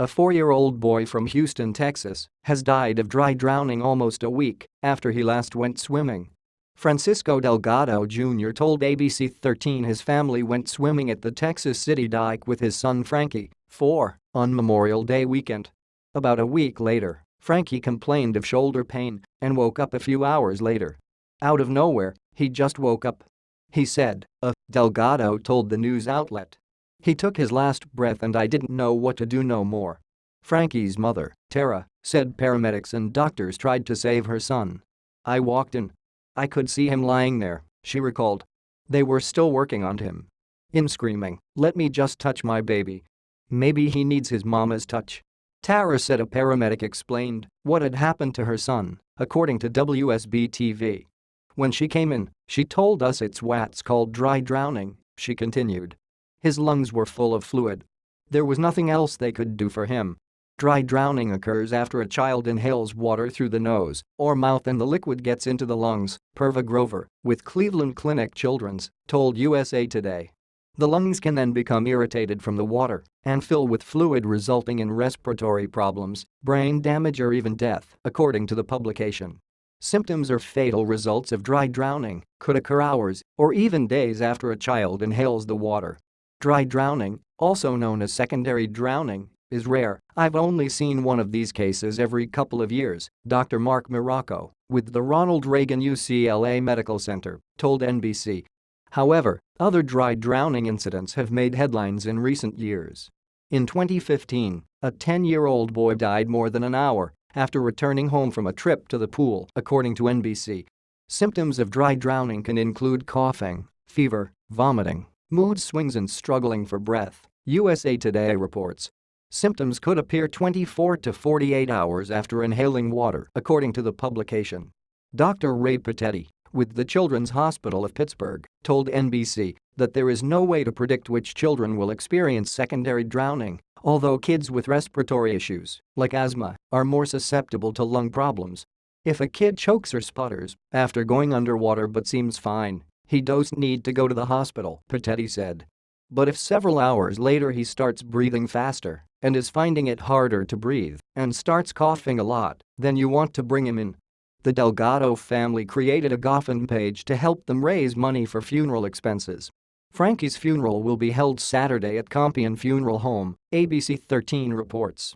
A 4-year-old boy from Houston, Texas, has died of dry drowning almost a week after he last went swimming. Francisco Delgado Jr. told ABC 13 his family went swimming at the Texas City dike with his son Frankie, 4, on Memorial Day weekend. About a week later, Frankie complained of shoulder pain and woke up a few hours later. Out of nowhere, he just woke up. He said, Delgado told the news outlet. He took his last breath and I didn't know what to do no more. Frankie's mother, Tara, said paramedics and doctors tried to save her son. I walked in. I could see him lying there, she recalled. They were still working on him. I'm screaming, let me just touch my baby. Maybe he needs his mama's touch. Tara said a paramedic explained what had happened to her son, according to WSB-TV. When she came in, she told us it's what's called dry drowning, she continued. His lungs were full of fluid. There was nothing else they could do for him. Dry drowning occurs after a child inhales water through the nose or mouth and the liquid gets into the lungs, Purva Grover, with Cleveland Clinic Children's, told USA Today. The lungs can then become irritated from the water and fill with fluid resulting in respiratory problems, brain damage or even death, according to the publication. Symptoms or fatal results of dry drowning could occur hours or even days after a child inhales the water. Dry drowning, also known as secondary drowning, is rare. I've only seen one of these cases every couple of years, Dr. Mark Morocco, with the Ronald Reagan UCLA Medical Center, told NBC. However, other dry drowning incidents have made headlines in recent years. In 2015, a 10-year-old boy died more than an hour after returning home from a trip to the pool, according to NBC. Symptoms of dry drowning can include coughing, fever, vomiting, mood swings and struggling for breath, USA Today reports. Symptoms could appear 24 to 48 hours after inhaling water, according to the publication. Dr. Ray Patetti, with the Children's Hospital of Pittsburgh, told NBC that there is no way to predict which children will experience secondary drowning, although kids with respiratory issues, like asthma, are more susceptible to lung problems. If a kid chokes or sputters after going underwater but seems fine, he doesn't need to go to the hospital, Patetti said. But if several hours later he starts breathing faster and is finding it harder to breathe and starts coughing a lot, then you want to bring him in. The Delgado family created a GoFundMe page to help them raise money for funeral expenses. Frankie's funeral will be held Saturday at Compiègne Funeral Home, ABC 13 reports.